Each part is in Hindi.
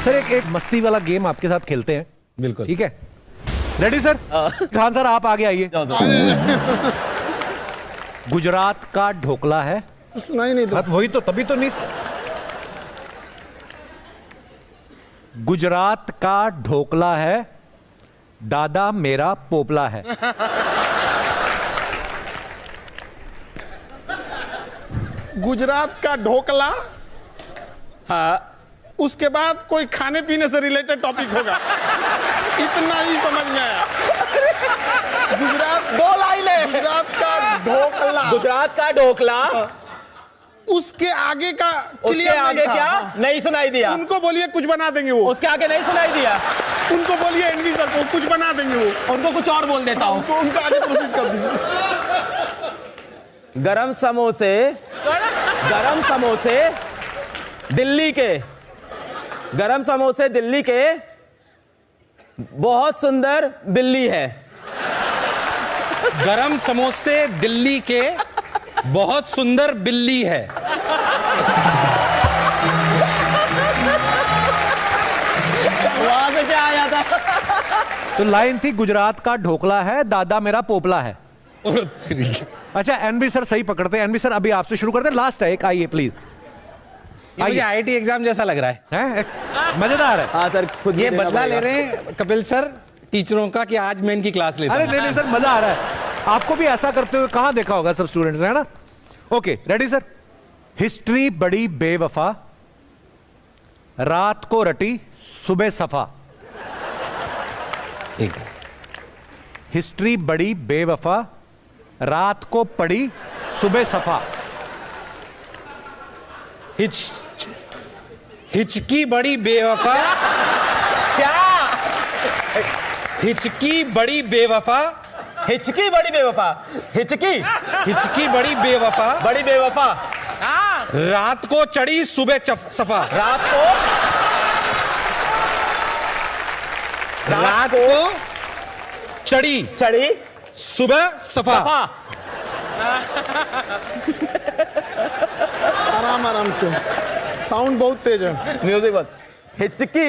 सर एक मस्ती वाला गेम आपके साथ खेलते हैं। बिल्कुल ठीक है, रेडी सर? खान सर आप आगे आइए। गुजरात का ढोकला है। सुना ही नहीं तो। वही तो, तभी तो नहीं। गुजरात का ढोकला है, दादा मेरा पोपला है। गुजरात का ढोकला, हाँ उसके बाद कोई खाने पीने से रिलेटेड टॉपिक होगा, इतना ही समझ में आया। गुजरात, दो लाइनें। गुजरात का ढोकला, गुजरात का ढोकला, उसके आगे का उसके क्लियर आगे नहीं था। क्या हाँ। नहीं सुनाई दिया। उनको बोलिए कुछ बना देंगे वो। उसके आगे नहीं सुनाई दिया। उनको बोलिए एनवी सर को कुछ बना देंगे वो। उनको कुछ और बोल देता हूँ। उनको आगे प्रोसीड कर दीजिए। गरम समोसे, गरम समोसे दिल्ली के, गरम समोसे दिल्ली के, बहुत सुंदर बिल्ली है। गरम समोसे दिल्ली के, बहुत सुंदर बिल्ली है। वहां से क्या आया था? तो लाइन थी गुजरात का ढोकला है, दादा मेरा पोपला है। अच्छा एनबी सर सही पकड़ते हैं। एनबी सर अभी आपसे शुरू करते हैं, लास्ट है एक, आइए प्लीज। मुझे आईआईटी एग्जाम जैसा लग रहा है। मजेदार है। हाँ सर, खुद ये भी देना बदला ले पड़ेगा। रहे हैं कपिल सर टीचरों का कि आज मैं इनकी क्लास लेता अरे हूं। नहीं सर, मजा आ रहा है। आपको भी ऐसा करते हुए कहां देखा होगा सब स्टूडेंट्स ने, है ना? Okay ready sir? हिस्ट्री बड़ी बेवफा, रात को रटी सुबह सफा। ठीक है। हिस्ट्री बड़ी बेवफा, रात को पड़ी सुबह सफा। हिचकी बड़ी बेवफा, क्या? हिचकी बड़ी बेवफा, हिचकी बड़ी बेवफा, हिचकी हिचकी बड़ी बेवफा, बड़ी बेवफा, रात को चढ़ी सुबह सफा। रात को चढ़ी चढ़ी सुबह सफा। आराम आराम से, साउंड बहुत तेज है। म्यूजिक बंद। हिचकी,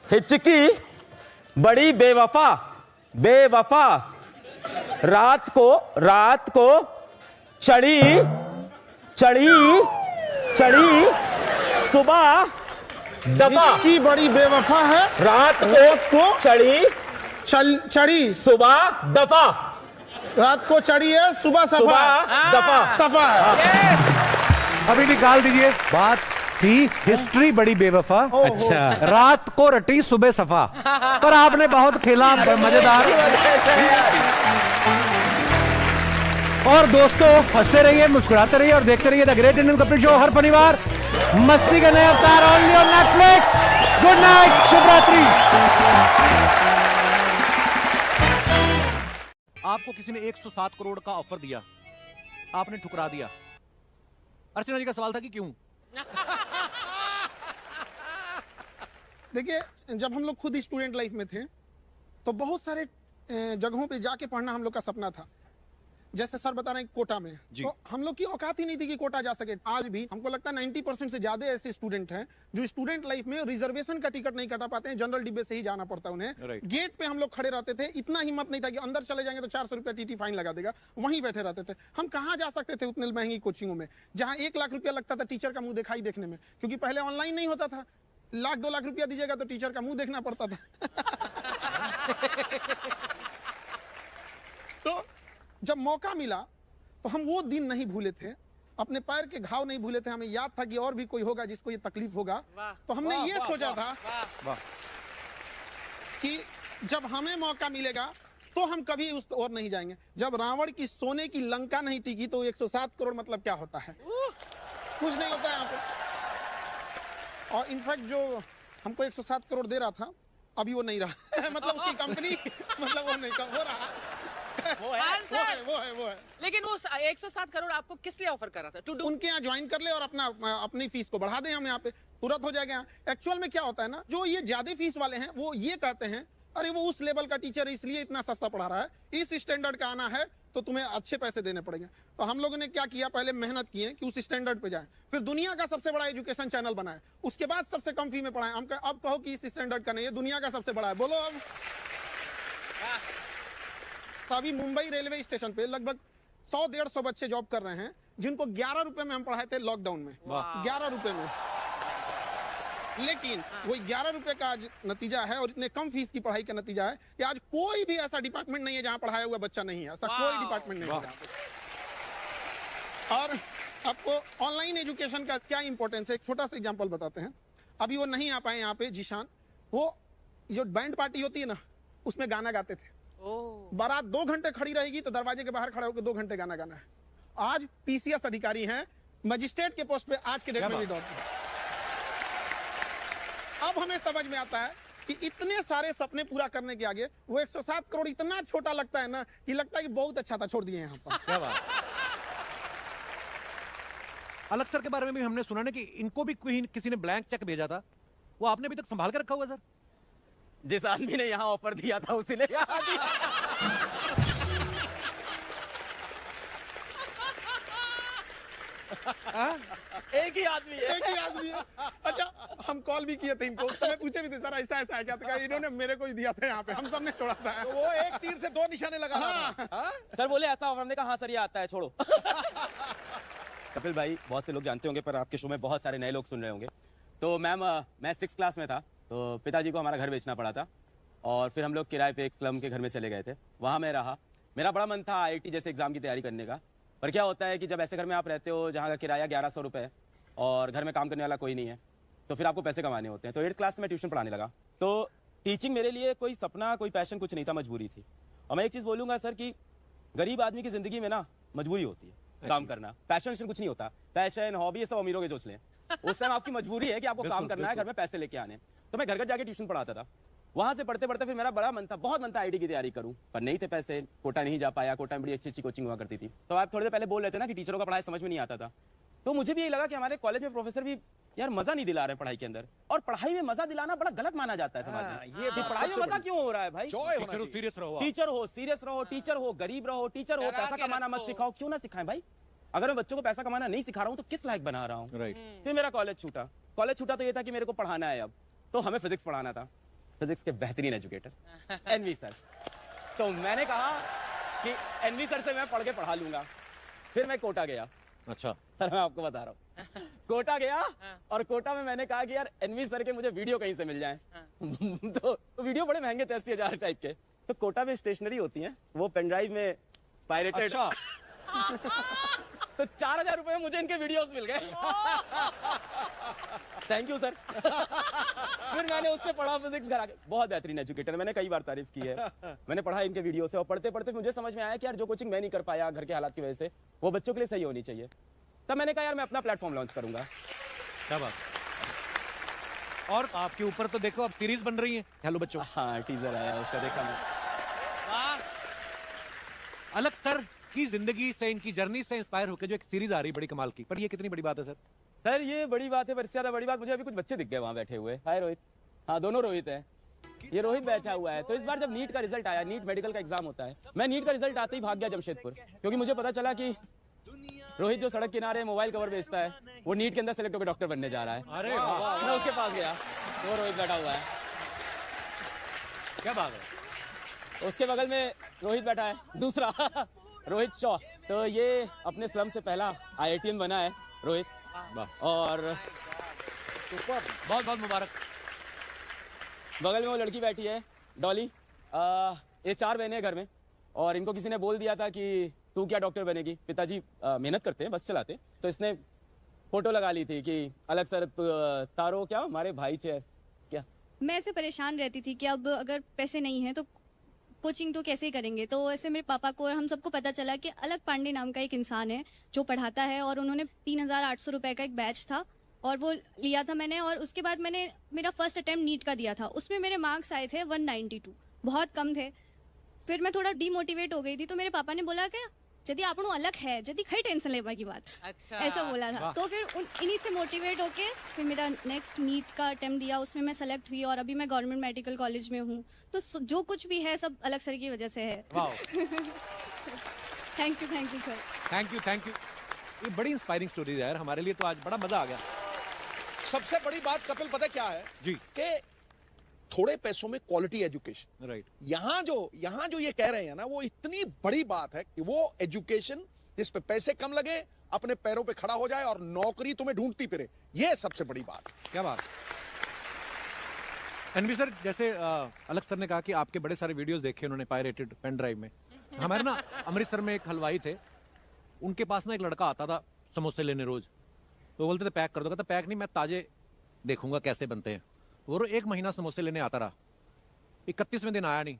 हिचकी बड़ी बेवफा, बेवफा, रात को चढ़ी, चढ़ी, चढ़ी सुबह दफा। हिचकी बड़ी बेवफा है, रात को चढ़ी, चढ़ी, सुबह दफा, रात को चढ़ी है, सुबह सफा, सुबह दफा, सफा है। अभी निकाल दीजिए। बात थी हिस्ट्री बड़ी बेवफा, अच्छा रात को रटी सुबह सफा, पर आपने बहुत खेला, मजेदार। और दोस्तों हंसते रहिए, मुस्कुराते रहिए और देखते रहिए the great Indian Kapil show हर शनिवार मस्ती का नया अवतार only on Netflix. Good night, शुभ रात्रि। आपको किसी ने 107 करोड़ का ऑफर दिया, आपने ठुकरा दिया। अर्चना जी का सवाल था कि क्यों? देखिए, जब हम लोग खुद स्टूडेंट लाइफ में थे तो बहुत सारे जगहों पे जाके पढ़ना हम लोग का सपना था। जैसे सर बता रहे हैं कोटा में, तो हम लोग की औकात ही नहीं थी कि कोटा जा सके। आज भी हमको लगता है 90% से ज्यादा ऐसे स्टूडेंट हैं जो स्टूडेंट लाइफ में रिजर्वेशन का टिकट नहीं कटा पाते हैं, जनरल डिब्बे से ही जाना पड़ता है उन्हें। गेट पे हम लोग खड़े रहते थे, इतना हिम्मत नहीं था कि अंदर चले जाएंगे तो 400 रुपया टीटी फाइन लगा देगा, वहीं बैठे रहते थे। हम कहाँ जा सकते थे उतनी महंगी कोचिंगों में जहाँ 1 लाख रुपया लगता था टीचर का मुंह दिखाई देखने में, क्योंकि पहले ऑनलाइन नहीं होता था। 1-2 लाख रुपया दीजिएगा तो टीचर का मुंह देखना पड़ता था। तो जब मौका मिला तो हम वो दिन नहीं भूले थे, अपने पैर के घाव नहीं भूले थे। हमें याद था कि और भी कोई होगा जिसको ये तकलीफ होगा, तो हमने ये सोचा था कि जब हमें मौका मिलेगा तो हम कभी उस ओर नहीं जाएंगे। जब रावण की सोने की लंका नहीं टिकी तो 107 करोड़ मतलब क्या होता है? कुछ नहीं होता है यहाँ पे। और इनफैक्ट जो हमको 107 करोड़ दे रहा था अभी वो नहीं रहा। मतलब उसकी कंपनी, मतलब वो नहीं हो रहा। वो है। लेकिन वो 107 करोड़ आपको किस लिए ऑफर कर रहा था? टू डू उनके यहाँ ज्वाइन कर ले और अपनी फीस को बढ़ा दें, हम यहाँ पे तुरंत हो जाएगा। एक्चुअल में क्या होता है ना, जो ये ज्यादा फीस वाले हैं वो ये कहते हैं अरे वो उस लेवल का टीचर है इसलिए इतना सस्ता पढ़ा रहा है, इस स्टैंडर्ड का आना है तो तुम्हें अच्छे पैसे देने पड़ेंगे। तो हम लोगों ने क्या किया, पहले मेहनत किए कि उस स्टैंडर्ड पे जाए, फिर दुनिया का सबसे बड़ा एजुकेशन चैनल बनाए, उसके बाद सबसे कम फी में पढ़ाएं। हम अब कहो कि इस स्टैंडर्ड का नहीं है, दुनिया का सबसे बड़ा है, बोलो अब। तो अभी मुंबई रेलवे स्टेशन पे लगभग 100-150 बच्चे जॉब कर रहे हैं, जिनको 11 रुपए में हम पढ़ाए थे लॉकडाउन में, 11 रुपए में। लेकिन वो 11 रुपए का आज नतीजा है और इतने कम फीस की पढ़ाई का नतीजा है कि आज कोई भी ऐसा डिपार्टमेंट नहीं है जहां पढ़ाया हुआ बच्चा नहीं है, ऐसा कोई डिपार्टमेंट नहीं है। और आपको ऑनलाइन एजुकेशन का क्या इंपॉर्टेंस है, एक छोटा सा एग्जांपल बताते हैं। अभी वो नहीं आ पाए यहाँ पे जीशान, वो जो बैंड पार्टी होती है ना, उसमें गाना गाते थे। बारात 2 घंटे खड़ी रहेगी तो दरवाजे के बाहर खड़ा होकर 2 घंटे गाना गाना है। आज पीसीएस अधिकारी हैं, मजिस्ट्रेट के पोस्ट पे आज के डेट में भी दौड़ते हैं। अब हमें समझ में आता है कि इतने सारे सपने पूरा करने के आगे वो 107 करोड़ इतना छोटा लगता है ना कि लगता है कि बहुत अच्छा था, छोड़ दिए यहाँ पर। क्या बात। अलग सर के बारे में भी हमने सुना ना कि इनको भी किसी ने ब्लैंक चेक भेजा था, वो आपने अभी तक संभाल कर रखा हुआ सर? जिस आदमी ने यहाँ ऑफर दिया था उसी ने यहाँ दिया। एक ही आदमी है, एक ही आदमी है। अच्छा, हम कॉल भी किए थे इनको, उस समय पूछे भी थे सर ऐसा ऐसा है क्या, तो कहा इन्होंने मेरे को ही दिया था यहाँ पे, हम सबने छोड़ा था। तो वो एक तीर से 2 निशाने लगा रहा था। सर बोले ऐसा ऑफर, हमने कहा हाँ सर ये आता है, छोड़ो। कपिल भाई बहुत से लोग जानते होंगे पर आपके शो में बहुत सारे नए लोग सुन रहे होंगे। तो मैम मैं 6th क्लास में था, तो पिताजी को हमारा घर बेचना पड़ा था और फिर हम लोग किराए पे एक स्लम के घर में चले गए थे। वहाँ मैं रहा, मेरा बड़ा मन था IIT जैसे एग्जाम की तैयारी करने का। पर क्या होता है कि जब ऐसे घर में आप रहते हो जहाँ का किराया 1100 रुपये और घर में काम करने वाला कोई नहीं है, तो फिर आपको पैसे कमाने होते हैं। तो 8th क्लास में ट्यूशन पढ़ाने लगा। तो टीचिंग मेरे लिए कोई सपना, कोई पैशन कुछ नहीं था, मजबूरी थी। और मैं एक चीज़ बोलूँगा सर कि गरीब आदमी की ज़िंदगी में ना मजबूरी होती है काम करना, पैशन कुछ नहीं होता। पैशन, हॉबी ये सब अमीरों के सोच लें। उस टाइम आपकी मजबूरी है कि आपको काम करना है, घर में पैसे लेके आने। तो मैं घर घर जाके ट्यूशन पढ़ाता था। वहां से पढ़ते पढ़ते फिर मेरा बड़ा मन था, बहुत मन था IIT की तैयारी करूं, पर नहीं थे पैसे, कोटा नहीं जा पाया। कोटा में बड़ी अच्छी अच्छी कोचिंग हुआ करती थी। तो आप थोड़ी देर पहले बोल रहे थे ना कि टीचरों का पढ़ाई समझ में नहीं आता था, तो मुझे भी यही लगा कि हमारे कॉलेज में प्रोफेसर भी यार मजा नहीं दिला रहे पढ़ाई के अंदर। और पढ़ाई में मजा दिलाना बड़ा गलत माना जाता है समाज में। ये पढ़ाई में मजा क्यों हो रहा है भाई? सीरियस रहो, टीचर हो, सीरियस रहो, टीचर हो, गरीब रहो, टीचर हो, पैसा कमाना मत सिखाओ। क्यों ना सिखाएं भाई? अगर मैं बच्चों को पैसा कमाना नहीं सिखा रहा हूं तो किस लायक बना रहा हूं? राइट। फिर मेरा कॉलेज छूटा। कॉलेज छूटा तो ये था कि मेरे को पढ़ाना है अब, तो हमें फिजिक्स पढ़ाना था। फिजिक्स के बेहतरीन एजुकेटर NV सर। तो मैंने कहा कि NV सर से मैं पढ़ के पढ़ा लूंगा। फिर मैं कोटा गया। अच्छा सर मैं आपको बता रहा हूँ, कोटा गया और कोटा में मैंने कहा कि यार NV सर के मुझे वीडियो कहीं से मिल जाए। तो वीडियो बड़े महंगे थे, 80,000 टाइप के। तो कोटा में स्टेशनरी होती है, वो पेन ड्राइव में पायरेटेड। तो 4,000 रुपए में मुझे इनके वीडियोस मिल गए। Thank you sir. फिर मैंने उससे पढ़ा फिजिक्स घर आके। बहुत बेहतरीन एजुकेटर, मैंने कई बार तारीफ की है। मैंने पढ़ा इनके वीडियो से और पढ़ते पढ़ते मुझे समझ में आया कि यार जो कोचिंग मैं नहीं कर पाया घर के हालात की वजह से, वो बच्चों के लिए सही होनी चाहिए। तब मैंने कहा यार मैं अपना प्लेटफॉर्म लॉन्च करूंगा। क्या बात। और आपके ऊपर तो देखो अब सीरीज बन रही है हेलो बच्चों। हाँ टीजर आया उसका, देखा मैं। अलग सर की जिंदगी से, इनकी जर्नी से इंस्पायर होकर जो एक सीरीज आ रही बड़ी कमाल की, पर ये कितनी बड़ी बात है सर? सर ये बड़ी बात है, पर इससे ज्यादा बड़ी बात मुझे अभी कुछ बच्चे दिख गए वहां बैठे हुए। हाय रोहित। हाँ दोनों रोहित हैं। ये रोहित बैठा हुआ है। तो इस बार जब नीट का रिजल्ट आया, नीट मेडिकल का एग्जाम होता है, मैं नीट का रिजल्ट आते ही भाग गया जमशेदपुर, क्योंकि मुझे पता चला कि रोहित जो सड़क किनारे मोबाइल कवर बेचता है, वो नीट के अंदर सेलेक्ट होकर डॉक्टर बनने जा रहा है। अरे वाह। मैं उसके पास गया, वो रोहित बैठा हुआ है। क्या बात है। उसके बगल में रोहित बैठा है दूसरा रोहित शॉ। तो ये अपने स्लम से पहला IITian बना है रोहित। और बहुत बहुत मुबारक। बगल में वो लड़की बैठी है डॉली। ये 4 बहनें हैं घर में, और इनको किसी ने बोल दिया था कि तू क्या डॉक्टर बनेगी। पिताजी मेहनत करते हैं, बस चलाते, तो इसने फोटो लगा ली थी कि अलग सर तारो क्या हमारे भाई चे क्या। मैं ऐसे परेशान रहती थी कि अब अगर पैसे नहीं हैं तो कोचिंग तो कैसे करेंगे। तो ऐसे मेरे पापा को और हम सबको पता चला कि अलग पांडे नाम का एक इंसान है जो पढ़ाता है, और उन्होंने 3,800 रुपये का एक बैच था और वो लिया था मैंने। और उसके बाद मैंने मेरा फर्स्ट अटेम्प्ट नीट का दिया था, उसमें मेरे मार्क्स आए थे 192, बहुत कम थे। फिर मैं थोड़ा डीमोटिवेट हो गई थी, तो मेरे पापा ने बोला कि यदि आपको अलग है, यदि खई टेंशन लेवा की बात। अच्छा। ऐसा बोला था। तो फिर इन्हीं से मोटिवेट होके फिर मेरा नेक्स्ट नीट का अटेम्प्ट दिया, उसमें मैं सेलेक्ट हुई और अभी मैं गवर्नमेंट मेडिकल कॉलेज में हूँ। तो जो कुछ भी है सब अलग सर की वजह से है। Thank you sir. Thank you. ये बड़ी इंस्पायरिंग स्टोरी है यार, हमारे लिए तो आज बड़ा मजा आ गया। सबसे बड़ी बात कपिल पता क्या है जी। कि थोड़े पैसों में क्वालिटी एजुकेशन। राइट। यहाँ जो ये कह रहे हैं ना, वो इतनी बड़ी बात है कि वो एजुकेशन जिस पे पैसे कम लगे, अपने पैरों पे खड़ा हो जाए और नौकरी तुम्हें ढूंढती फिरे, ये सबसे बड़ी बात। क्या बात। एनवी सर, जैसे अलग सर ने कहा कि आपके बड़े सारे वीडियोस देखे उन्होंने पायरेटेड पेन ड्राइव में। हमारे ना अमृतसर में एक हलवाई थे, उनके पास ना एक लड़का आता था समोसे लेने रोज, तो बोलते थे पैक कर दो, कहता पैक नहीं, मैं ताजे देखूंगा कैसे बनते हैं। वो 1 महीना समोसे लेने आता रहा, 31वें दिन आया नहीं।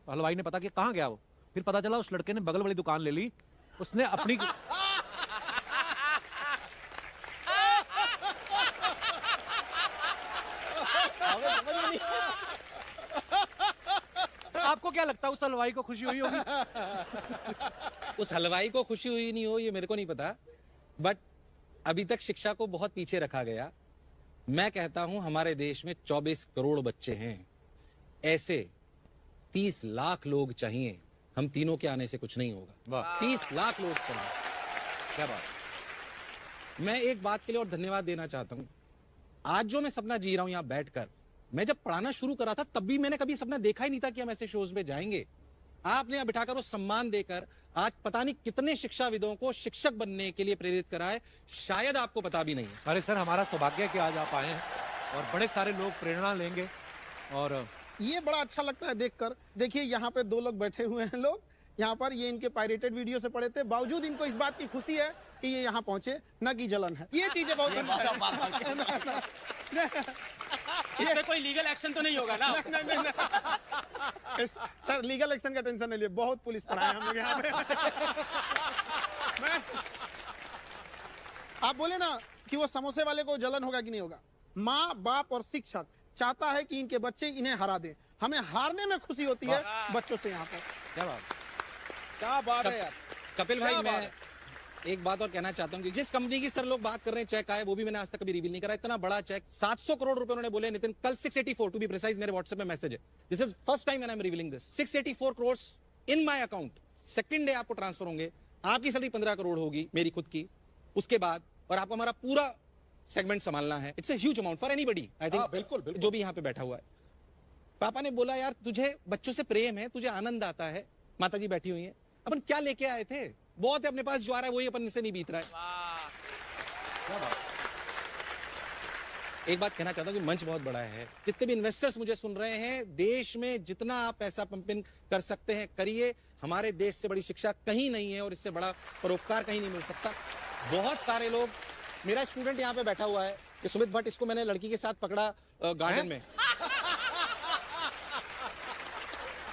हलवाई ने पता कि कहाँ गया वो, फिर पता चला उस लड़के ने बगल वाली दुकान ले ली, उसने अपनी आपको क्या लगता है उस हलवाई को खुशी हुई होगी? उस हलवाई को खुशी हुई नहीं हो ये मेरे को नहीं पता, बट अभी तक शिक्षा को बहुत पीछे रखा गया। मैं कहता हूं हमारे देश में 24 करोड़ बच्चे हैं, ऐसे 30 लाख लोग चाहिए। हम तीनों के आने से कुछ नहीं होगा। 30 लाख लोग चाहिए। क्या बात। मैं एक बात के लिए और धन्यवाद देना चाहता हूं। आज जो मैं सपना जी रहा हूं यहां बैठकर, मैं जब पढ़ाना शुरू करा था तब भी मैंने कभी सपना देखा ही नहीं था कि हम ऐसे शोज में जाएंगे। आपने यहां बिठाकर वो सम्मान देकर आज पता नहीं कितने शिक्षाविदों को शिक्षक बनने के लिए प्रेरित करा है, शायद आपको पता भी नहीं है। अरे सर, हमारा सौभाग्य है कि आज आप आए हैं और बड़े सारे लोग प्रेरणा लेंगे। और ये बड़ा अच्छा लगता है देखकर। देखिए यहाँ पे 2 लोग बैठे हुए हैं लोग, यहाँ पर ये इनके पायरेटेड वीडियो से पढ़े थे, बावजूद इनको इस बात की खुशी है कि ये यहाँ पहुंचे, न कि जलन है। ये चीजें बहुत इस पे कोई लीगल एक्शन तो नहीं होगा ना? सर लीगल एक्शन का टेंशन नहीं लिए, बहुत पुलिस पड़ा है हम लोग यहाँ पे। आप बोले ना कि वो समोसे वाले को जलन होगा कि नहीं होगा। माँ बाप और शिक्षक चाहता है कि इनके बच्चे इन्हें हरा दें, हमें हारने में खुशी होती है बच्चों से। यहाँ पर क्या बात है यार। कपिल भाई, मैं एक बात और कहना चाहता हूं कि जिस कंपनी की सर लोग बात कर रहे हैं चेक आए, वो भी मैंने आज तक कभी रिवील नहीं करा। इतना बड़ा चेक 700 करोड़ रुपए उन्होंने बोले नितिन, कल 684 टू बी प्रिसाइज, मेरे व्हाट्सएप में मैसेज है। This is first time when I am revealing this. 684 crore in my account, second day आपको ट्रांसफर होंगे। आपकी सैलरी 15 करोड़ होगी मेरी खुद की, उसके बाद और आपको हमारा पूरा सेगमेंट संभालना है। It's a huge amount for anybody, I think. बिल्कुल जो भी यहाँ पे बैठा हुआ है। पापा ने बोला यार तुझे बच्चों से प्रेम है, तुझे आनंद आता है। माता जी बैठी हुई है, अपन क्या लेके आए थे, बहुत है अपने पास, जो आ रहा है वही अपन से नहीं बीत रहा है। एक बात कहना चाहता हूं कि मंच बहुत बड़ा है, जितने भी इन्वेस्टर्स मुझे सुन रहे हैं, देश में जितना आप पैसा पंपिंग कर सकते हैं करिए। हमारे देश से बड़ी शिक्षा कहीं नहीं है और इससे बड़ा परोपकार कहीं नहीं मिल सकता। बहुत सारे लोग, मेरा स्टूडेंट यहाँ पे बैठा हुआ है कि सुमित भट्ट, इसको मैंने लड़की के साथ पकड़ा गार्डन में।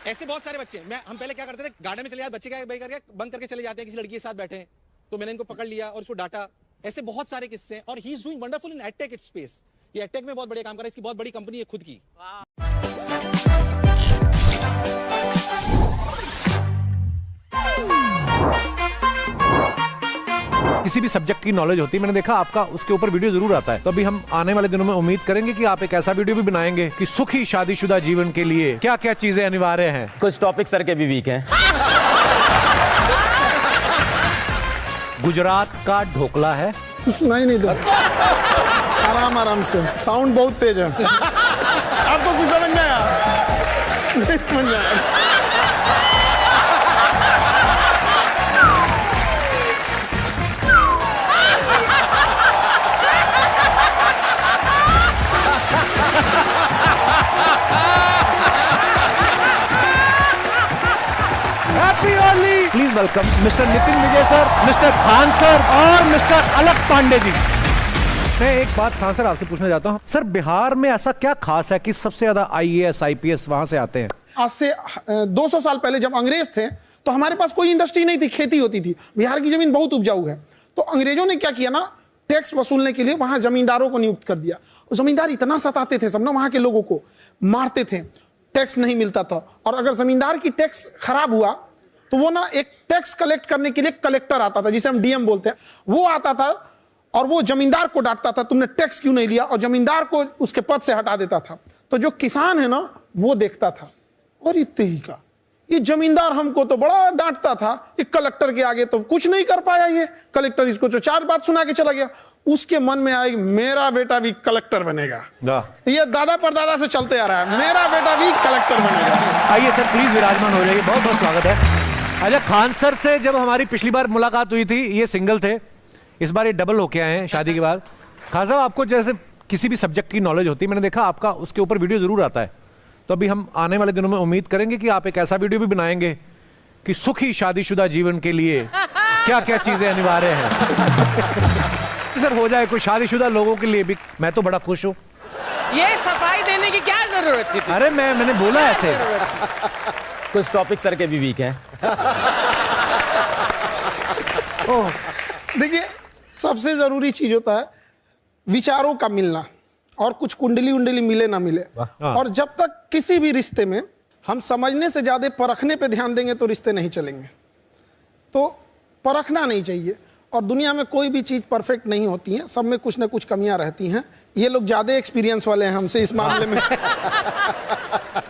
ऐसे बहुत सारे बच्चे, हम पहले क्या करते थे, गार्डन में चले जाते, बच्चे क्या करके बंद करके चले जाते हैं, किसी लड़की के साथ बैठे हैं, तो मैंने इनको पकड़ लिया और इसको डांटा। ऐसे बहुत सारे किस्से हैं और he is doing wonderful in edtech space. ये एडटेक में बहुत बड़े काम कर रहा है, इसकी बहुत बड़ी कंपनी है खुद की। किसी भी सब्जेक्ट की नॉलेज होती है, मैंने देखा आपका उसके ऊपर वीडियो जरूर आता है। तो अभी हम आने वाले दिनों में उम्मीद करेंगे कि आप एक ऐसा वीडियो भी बनाएंगे कि सुखी शादीशुदा जीवन के लिए क्या क्या चीजें अनिवार्य हैं। कुछ टॉपिक सर के भी वीक हैं। गुजरात का ढोकला है। सुनाई नहीं दो, आराम आराम से, साउंड बहुत तेज है। आपको कुछ समझ में आया? नहीं समझ में आया। Please welcome mister Nitin Vijay sir, mister Khan sir और मिस्टर अलक पांडे जी। मैं एक बात खान सर आपसे पूछना चाहता हूँ, सर बिहार में ऐसा क्या खास है कि सबसे ज्यादा IAS IPS वहां से आते हैं? आज से 200 साल पहले जब अंग्रेज थे तो हमारे पास कोई इंडस्ट्री नहीं थी, खेती होती थी। बिहार की जमीन बहुत उपजाऊ है, तो अंग्रेजों ने क्या किया ना, टैक्स वसूलने के लिए वहां जमींदारों को नियुक्त कर दिया। जमींदार इतना सताते थे सब ना, वहां के लोगों को मारते थे, टैक्स नहीं मिलता था। और अगर जमींदार की टैक्स खराब हुआ तो वो ना एक टैक्स कलेक्ट करने के लिए कलेक्टर आता था, जिसे हम DM बोलते हैं, वो आता था और वो जमींदार को डांटता था, तुमने टैक्स क्यों नहीं लिया, और जमींदार को उसके पद से हटा देता था। तो जो किसान है ना वो देखता था और इतने ही का ये जमींदार हमको तो बड़ा डांटता था, ये कलेक्टर के आगे तो कुछ नहीं कर पाया, ये कलेक्टर इसको तो 4 बात सुना के चला गया। उसके मन में आएगी मेरा बेटा भी कलेक्टर बनेगा। ये दादा परदादा से चलते आ रहा है, मेरा बेटा भी कलेक्टर बनेगा। आइए सर प्लीज विराजमान हो जाइए, बहुत बहुत स्वागत है। अच्छा, खान सर से जब हमारी पिछली बार मुलाकात हुई थी ये सिंगल थे, इस बार ये डबल होके आए हैं शादी के बाद। खान साहब, आपको जैसे किसी भी सब्जेक्ट की नॉलेज होती है, मैंने देखा आपका उसके ऊपर वीडियो जरूर आता है, तो अभी हम आने वाले दिनों में उम्मीद करेंगे कि आप एक ऐसा वीडियो भी बनाएंगे कि सुखी शादीशुदा जीवन के लिए क्या क्या चीजें अनिवार्य हैं। सर हो जाए कोई शादीशुदा लोगों के लिए भी, मैं तो बड़ा खुश हूँ। ये सफाई देने की क्या जरूरत थी? अरे मैंने बोला ऐसे। कुछ टॉपिक सर के भी वीक हैं। देखिए, सबसे जरूरी चीज होता है विचारों का मिलना, और कुछ कुंडली उंडली मिले ना मिले। और जब तक किसी भी रिश्ते में हम समझने से ज्यादा परखने पे ध्यान देंगे तो रिश्ते नहीं चलेंगे। तो परखना नहीं चाहिए, और दुनिया में कोई भी चीज परफेक्ट नहीं होती है, सब में कुछ ना कुछ कमियां रहती हैं। ये लोग ज्यादा एक्सपीरियंस वाले हैं हमसे इस मामले में।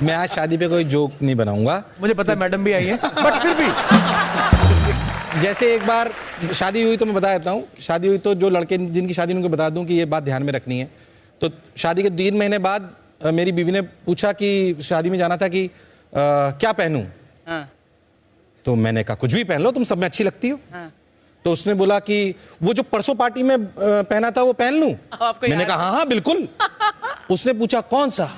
मैं आज शादी पे कोई जोक नहीं बनाऊंगा, मुझे पता है मैडम भी आई है, बट फिर भी जैसे एक बार शादी हुई तो मैं बता देता हूँ। शादी हुई तो जो लड़के जिनकी शादी उनको बता दूं कि ये बात ध्यान में रखनी है। तो शादी के 3 महीने बाद मेरी बीवी ने पूछा कि शादी में जाना था कि क्या पहनूं। तो मैंने कहा कुछ भी पहन लो, तुम सब में अच्छी लगती हो। तो उसने बोला कि वो जो परसों पार्टी में पहना था वो पहन लूं। मैंने कहा हाँ हाँ बिल्कुल। उसने पूछा कौन सा।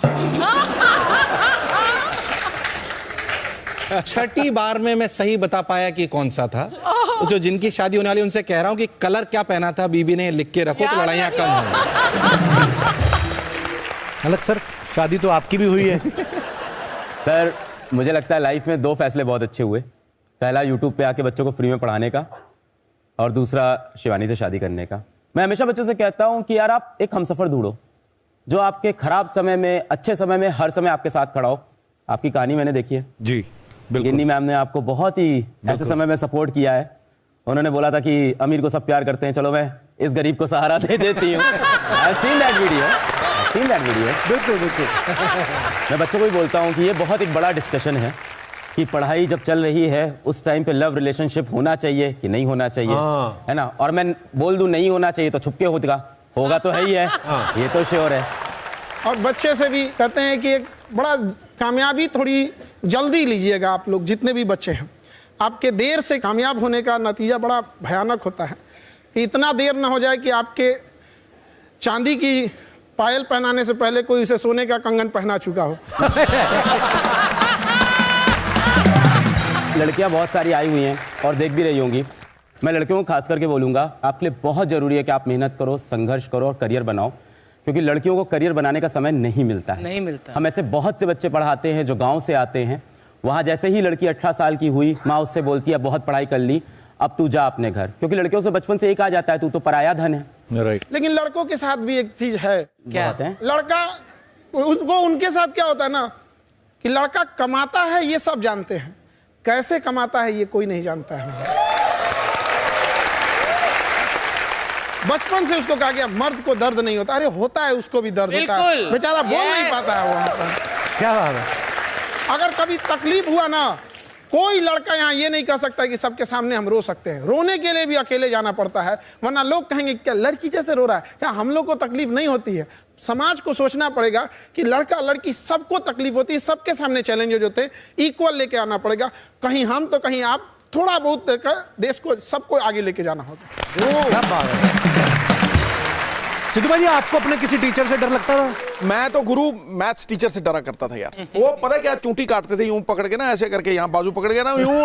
6ठी बार में मैं सही बता पाया कि कौन सा था। तो जो जिनकी शादी होने वाली उनसे कह रहा हूं कि कलर क्या पहना था बीबी ने लिख के रखो तो लड़ाइयां कम होंगी। अलग सर, शादी तो आपकी भी हुई है। सर मुझे लगता है लाइफ में 2 फैसले बहुत अच्छे हुए। पहला यूट्यूब पे आके बच्चों को फ्री में पढ़ाने का, और दूसरा शिवानी से शादी करने का। मैं हमेशा बच्चों से कहता हूं कि यार आप एक हमसफर ढूंढो जो आपके खराब समय में, अच्छे समय में, हर समय आपके साथ खड़ा हो। आपकी कहानी मैंने देखी है जी, गिन्नी मैम ने आपको बहुत ही ऐसे समय में सपोर्ट किया है। उन्होंने बोला था कि अमीर को सब प्यार करते हैं, चलो मैं इस गरीब को सहारा दे देती हूँ। I've seen that video. बिल्कुल बिल्कुल। मैं बच्चों को भी बोलता हूँ कि ये बहुत एक बड़ा डिस्कशन है कि पढ़ाई जब चल रही है उस टाइम पे लव रिलेशनशिप होना चाहिए कि नहीं होना चाहिए, है ना। और मैं बोल दूं नहीं होना चाहिए तो छुपके होगा तो है ही है, ये तो श्योर है। और बच्चे से भी कहते हैं कि एक बड़ा कामयाबी थोड़ी जल्दी लीजिएगा। आप लोग जितने भी बच्चे हैं, आपके देर से कामयाब होने का नतीजा बड़ा भयानक होता है। कि इतना देर ना हो जाए कि आपके चांदी की पायल पहनाने से पहले कोई उसे सोने का कंगन पहना चुका हो। लड़कियां बहुत सारी आई हुई हैं और देख भी रही होंगी। मैं लड़कियों को खास करके बोलूँगा, आपके लिए बहुत ज़रूरी है कि आप मेहनत करो, संघर्ष करो और करियर बनाओ, क्योंकि लड़कियों को करियर बनाने का समय नहीं मिलता है। नहीं मिलता। हम ऐसे बहुत से बच्चे पढ़ाते हैं जो गांव से आते हैं। वहाँ जैसे ही लड़की 18 साल की हुई, माँ उससे बोलती है बहुत पढ़ाई कर ली, अब तू जा अपने घर, क्योंकि लड़कियों से बचपन से एक आ जाता है तू तो पराया धन है। राइट। लेकिन लड़कों के साथ भी एक चीज है। क्या है? लड़का उसको, उनके साथ क्या होता है ना कि लड़का कमाता है ये सब जानते हैं, कैसे कमाता है ये कोई नहीं जानता है। बचपन से उसको कहा गया मर्द को दर्द नहीं होता। अरे होता है, उसको भी दर्द होता है, बेचारा बोल नहीं पाता है वहां पर। क्या बात है। अगर कभी तकलीफ हुआ ना, कोई लड़का यहाँ ये नहीं कह सकता कि सबके सामने हम रो सकते हैं। रोने के लिए भी अकेले जाना पड़ता है, वरना लोग कहेंगे क्या लड़की जैसे रो रहा है, क्या हम लोग को तकलीफ नहीं होती है। समाज को सोचना पड़ेगा कि लड़का लड़की सबको तकलीफ होती है, सबके सामने चैलेंजेस होते हैं, इक्वल लेके आना पड़ेगा। कहीं हम तो कहीं आप, थोड़ा बहुत देकर देश को, सबको आगे लेके जाना होगा। सिद्धू भाई, आपको अपने किसी टीचर से डर लगता था? मैं तो गुरु मैथ्स टीचर से डरा करता था यार। वो पता है क्या, चूंटी काटते थे यूं पकड़ के ना, ऐसे करके यहाँ बाजू पकड़ के ना यूं।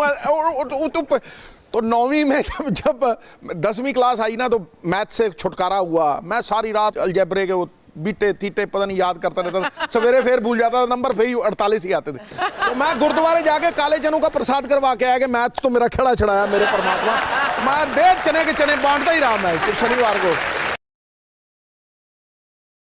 तो 9वीं में जब 10वीं क्लास आई ना, तो मैथ्स से छुटकारा हुआ। मैं सारी रात अलजेब्रे के वो बीटे थीटे पता नहीं याद करता रहता था, सवेरे फिर भूल जाता था, नंबर फिर 48 ही आते थे। तो मैं गुरुद्वारे जाके काले चनों का प्रसाद करवा के आया कि मैथ्स तो मेरा खड़ा छड़ाया मेरे परमात्मा। मैं दे चने के चने बांटता ही रहा मैं शनिवार को।